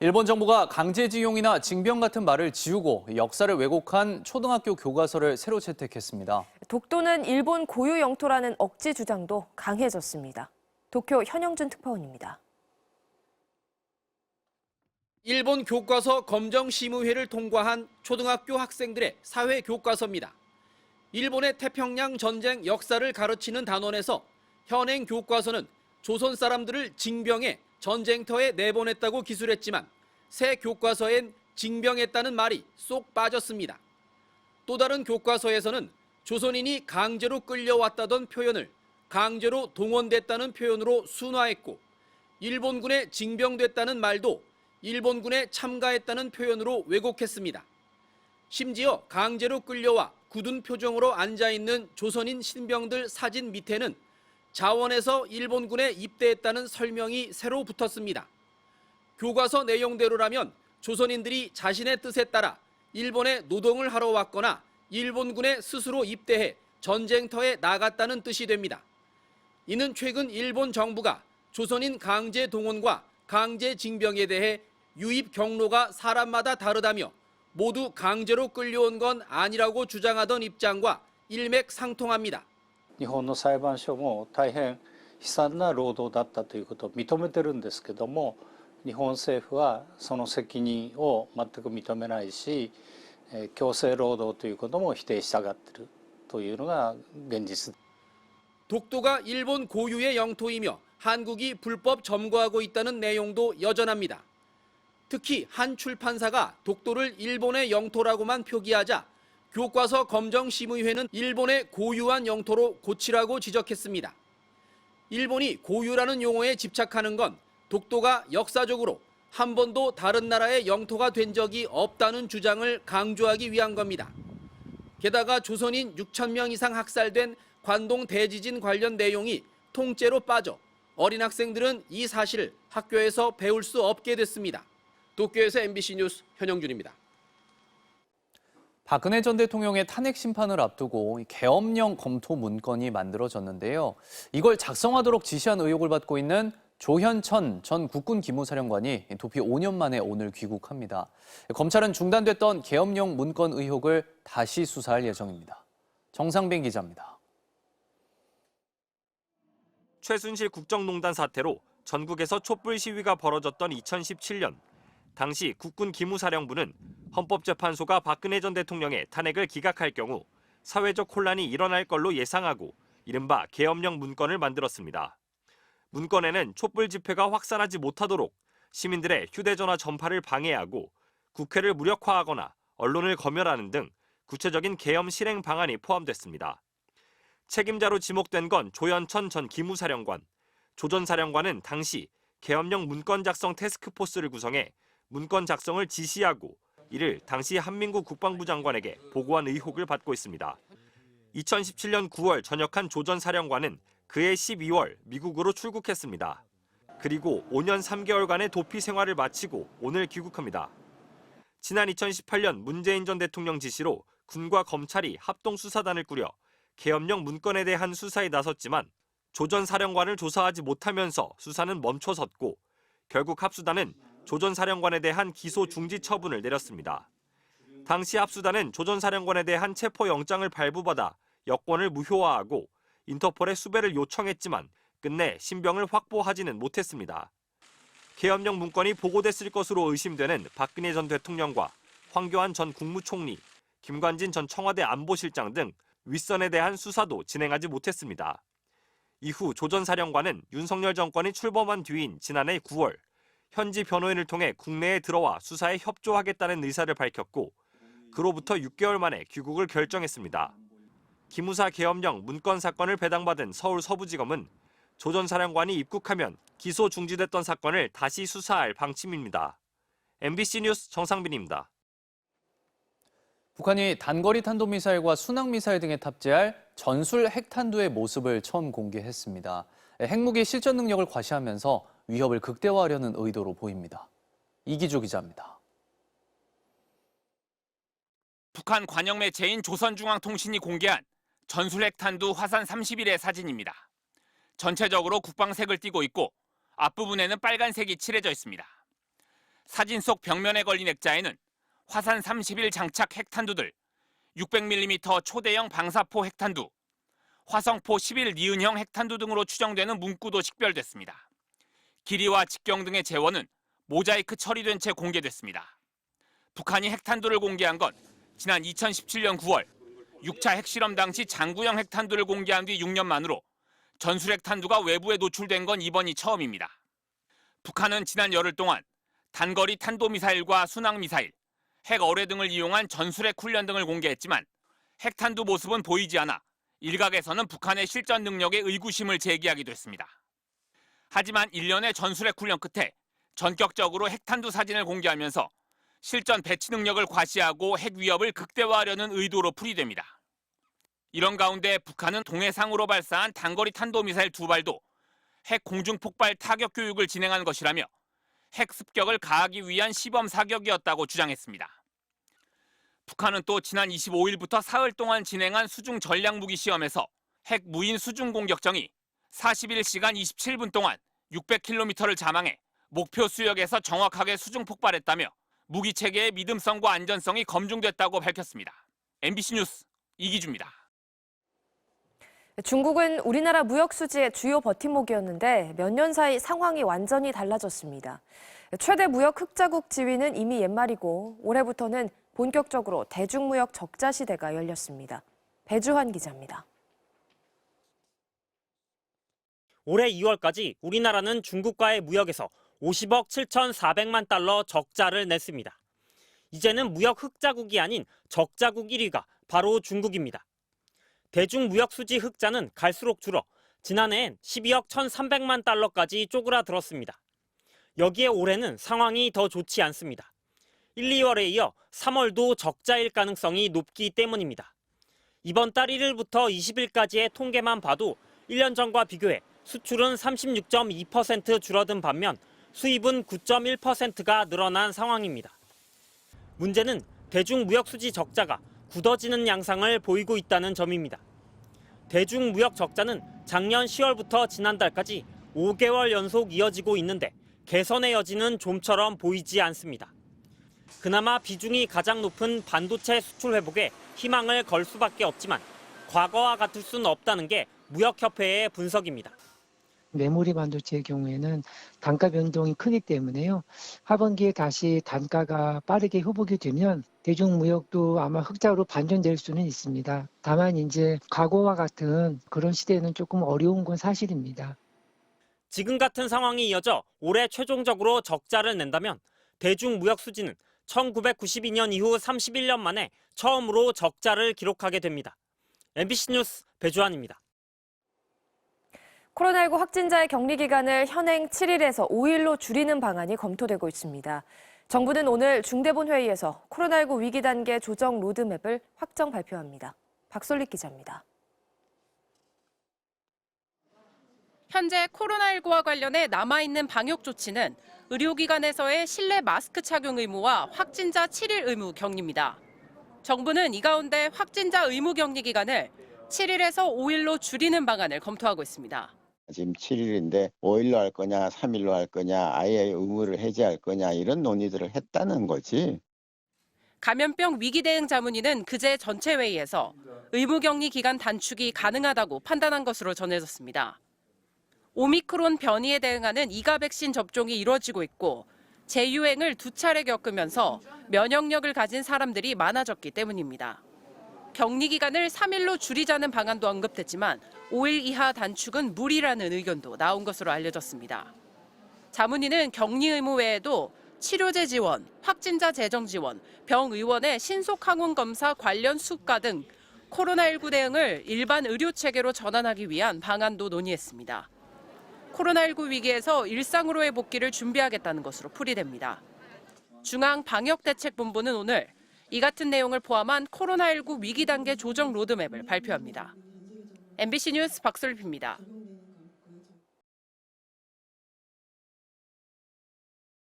일본 정부가 강제징용이나 징병 같은 말을 지우고 역사를 왜곡한 초등학교 교과서를 새로 채택했습니다. 독도는 일본 고유 영토라는 억지 주장도 강해졌습니다. 도쿄 현영준 특파원입니다. 일본 교과서 검정심의회를 통과한 초등학교 학생들의 사회 교과서입니다. 일본의 태평양 전쟁 역사를 가르치는 단원에서 현행 교과서는 조선 사람들을 징병해 전쟁터에 내보냈다고 기술했지만 새 교과서엔 징병했다는 말이 쏙 빠졌습니다. 또 다른 교과서에서는 조선인이 강제로 끌려왔다던 표현을 강제로 동원됐다는 표현으로 순화했고 일본군에 징병됐다는 말도 일본군에 참가했다는 표현으로 왜곡했습니다. 심지어 강제로 끌려와 굳은 표정으로 앉아있는 조선인 신병들 사진 밑에는 자원에서 일본군에 입대했다는 설명이 새로 붙었습니다. 교과서 내용대로라면 조선인들이 자신의 뜻에 따라 일본에 노동을 하러 왔거나 일본군에 스스로 입대해 전쟁터에 나갔다는 뜻이 됩니다. 이는 최근 일본 정부가 조선인 강제 동원과 강제 징병에 대해 유입 경로가 사람마다 다르다며 모두 강제로 끌려온 건 아니라고 주장하던 입장과 일맥상통합니다. 日本の裁判所も大変悲惨な労働だったということを認めてるんですけども、日本政府はその責任を全く認めないし、強制労働ということも否定したがっているというのが現実。 독도가 일본 고유의 영토이며 한국이 불법 점거하고 있다는 내용도 여전합니다. 특히 한 출판사가 독도를 일본의 영토라고만 표기하자 교과서 검정심의회는 일본의 고유한 영토로 고치라고 지적했습니다. 일본이 고유라는 용어에 집착하는 건 독도가 역사적으로 한 번도 다른 나라의 영토가 된 적이 없다는 주장을 강조하기 위한 겁니다. 게다가 조선인 6천 명 이상 학살된 관동 대지진 관련 내용이 통째로 빠져 어린 학생들은 이 사실을 학교에서 배울 수 없게 됐습니다. 도쿄에서 MBC 뉴스 현영준입니다. 박근혜 전 대통령의 탄핵 심판을 앞두고 계엄령 검토 문건이 만들어졌는데요. 이걸 작성하도록 지시한 의혹을 받고 있는 조현천 전 국군 기무사령관이 도피 5년 만에 오늘 귀국합니다. 검찰은 중단됐던 계엄령 문건 의혹을 다시 수사할 예정입니다. 정상빈 기자입니다. 최순실 국정농단 사태로 전국에서 촛불 시위가 벌어졌던 2017년. 당시 국군 기무사령부는 헌법재판소가 박근혜 전 대통령의 탄핵을 기각할 경우 사회적 혼란이 일어날 걸로 예상하고 이른바 계엄령 문건을 만들었습니다. 문건에는 촛불 집회가 확산하지 못하도록 시민들의 휴대전화 전파를 방해하고 국회를 무력화하거나 언론을 검열하는 등 구체적인 계엄 실행 방안이 포함됐습니다. 책임자로 지목된 건 조현천 전 기무사령관. 조 전 사령관은 당시 계엄령 문건 작성 태스크포스를 구성해 문건 작성을 지시하고 이를 당시 한민구 국방부 장관에게 보고한 의혹을 받고 있습니다. 2017년 9월 전역한 조 전 사령관은 그해 12월 미국으로 출국했습니다. 그리고 5년 3개월간의 도피 생활을 마치고 오늘 귀국합니다. 지난 2018년 문재인 전 대통령 지시로 군과 검찰이 합동수사단을 꾸려 계엄령 문건에 대한 수사에 나섰지만 조 전 사령관을 조사하지 못하면서 수사는 멈춰섰고 결국 합수단은 조 전 사령관에 대한 기소 중지 처분을 내렸습니다. 당시 합수단은 조 전 사령관에 대한 체포영장을 발부받아 여권을 무효화하고 인터폴에 수배를 요청했지만 끝내 신병을 확보하지는 못했습니다. 계엄령 문건이 보고됐을 것으로 의심되는 박근혜 전 대통령과 황교안 전 국무총리, 김관진 전 청와대 안보실장 등 윗선에 대한 수사도 진행하지 못했습니다. 이후 조 전 사령관은 윤석열 정권이 출범한 뒤인 지난해 9월 현지 변호인을 통해 국내에 들어와 수사에 협조하겠다는 의사를 밝혔고 그로부터 6개월 만에 귀국을 결정했습니다. 기무사 계엄령 문건 사건을 배당받은 서울 서부지검은 조 전 사령관이 입국하면 기소 중지됐던 사건을 다시 수사할 방침입니다. MBC 뉴스 정상빈입니다. 북한이 단거리 탄도미사일과 순항미사일 등에 탑재할 전술 핵탄두의 모습을 처음 공개했습니다. 핵무기 실전 능력을 과시하면서 위협을 극대화하려는 의도로 보입니다. 이기주 기자입니다. 북한 관영 매체인 조선중앙통신이 공개한 전술 핵탄두 화산 31의 사진입니다. 전체적으로 국방색을 띠고 있고 앞부분에는 빨간색이 칠해져 있습니다. 사진 속 벽면에 걸린 액자에는 화산 30일 장착 핵탄두들, 600mm 초대형 방사포 핵탄두, 화성포 10일 니은형 핵탄두 등으로 추정되는 문구도 식별됐습니다. 길이와 직경 등의 재원은 모자이크 처리된 채 공개됐습니다. 북한이 핵탄두를 공개한 건 지난 2017년 9월 6차 핵실험 당시 장구형 핵탄두를 공개한 뒤 6년 만으로 전술 핵탄두가 외부에 노출된 건 이번이 처음입니다. 북한은 지난 열흘 동안 단거리 탄도미사일과 순항미사일, 핵 어뢰 등을 이용한 전술핵 훈련 등을 공개했지만 핵탄두 모습은 보이지 않아 일각에서는 북한의 실전 능력에 의구심을 제기하기도 했습니다. 하지만 1년의 전술핵 훈련 끝에 전격적으로 핵탄두 사진을 공개하면서 실전 배치 능력을 과시하고 핵 위협을 극대화하려는 의도로 풀이됩니다. 이런 가운데 북한은 동해상으로 발사한 단거리 탄도미사일 2발도 핵 공중폭발 타격 교육을 진행한 것이라며 핵 습격을 가하기 위한 시범 사격이었다고 주장했습니다. 북한은 또 지난 25일부터 사흘 동안 진행한 수중 전략무기 시험에서 핵 무인 수중 공격정이 41시간 27분 동안 600km를 잠항해 목표 수역에서 정확하게 수중 폭발했다며 무기 체계의 믿음성과 안전성이 검증됐다고 밝혔습니다. MBC 뉴스 이기주입니다. 중국은 우리나라 무역 수지의 주요 버팀목이었는데 몇 년 사이 상황이 완전히 달라졌습니다. 최대 무역 흑자국 지위는 이미 옛말이고 올해부터는 본격적으로 대중무역 적자 시대가 열렸습니다. 배주환 기자입니다. 올해 2월까지 우리나라는 중국과의 무역에서 50억 7,400만 달러 적자를 냈습니다. 이제는 무역 흑자국이 아닌 적자국 1위가 바로 중국입니다. 대중무역 수지 흑자는 갈수록 줄어 지난해엔 12억 1,300만 달러까지 쪼그라들었습니다. 여기에 올해는 상황이 더 좋지 않습니다. 1, 2월에 이어 3월도 적자일 가능성이 높기 때문입니다. 이번 달 1일부터 20일까지의 통계만 봐도 1년 전과 비교해 수출은 36.2% 줄어든 반면 수입은 9.1%가 늘어난 상황입니다. 문제는 대중무역 수지 적자가 굳어지는 양상을 보이고 있다는 점입니다. 대중무역 적자는 작년 10월부터 지난달까지 5개월 연속 이어지고 있는데 개선의 여지는 좀처럼 보이지 않습니다. 그나마 비중이 가장 높은 반도체 수출 회복에 희망을 걸 수밖에 없지만 과거와 같을 수는 없다는 게 무역협회의 분석입니다. 메모리 반도체의 경우에는 단가 변동이 크기 때문에요. 하반기에 다시 단가가 빠르게 회복이 되면 대중무역도 아마 흑자로 반전될 수는 있습니다. 다만 이제 과거와 같은 그런 시대는 조금 어려운 건 사실입니다. 지금 같은 상황이 이어져 올해 최종적으로 적자를 낸다면 대중무역 수지는 1992년 이후 31년 만에 처음으로 적자를 기록하게 됩니다. MBC 뉴스 배주환입니다. 코로나19 확진자의 격리 기간을 현행 7일에서 5일로 줄이는 방안이 검토되고 있습니다. 정부는 오늘 중대본 회의에서 코로나19 위기 단계 조정 로드맵을 확정 발표합니다. 박솔릭 기자입니다. 현재 코로나19와 관련해 남아있는 방역 조치는 의료기관에서의 실내 마스크 착용 의무와 확진자 7일 의무 격리입니다. 정부는 이 가운데 확진자 의무 격리 기간을 7일에서 5일로 줄이는 방안을 검토하고 있습니다. 지금 7일인데 5일로 할 거냐, 3일로 할 거냐, 아예 의무를 해제할 거냐 이런 논의들을 했다는 거지. 감염병 위기 대응 자문위는 그제 전체 회의에서 의무 격리 기간 단축이 가능하다고 판단한 것으로 전해졌습니다. 오미크론 변이에 대응하는 2가 백신 접종이 이루어지고 있고 재유행을 2차례 겪으면서 면역력을 가진 사람들이 많아졌기 때문입니다. 격리 기간을 3일로 줄이자는 방안도 언급됐지만 5일 이하 단축은 무리라는 의견도 나온 것으로 알려졌습니다. 자문위는 격리 의무 외에도 치료제 지원, 확진자 재정 지원, 병 의원의 신속 항원 검사 관련 수가 등 코로나19 대응을 일반 의료 체계로 전환하기 위한 방안도 논의했습니다. 코로나19 위기에서 일상으로의 복귀를 준비하겠다는 것으로 풀이됩니다. 중앙방역대책본부는 오늘 이 같은 내용을 포함한 코로나19 위기 단계 조정 로드맵을 발표합니다. MBC 뉴스 박솔립입니다.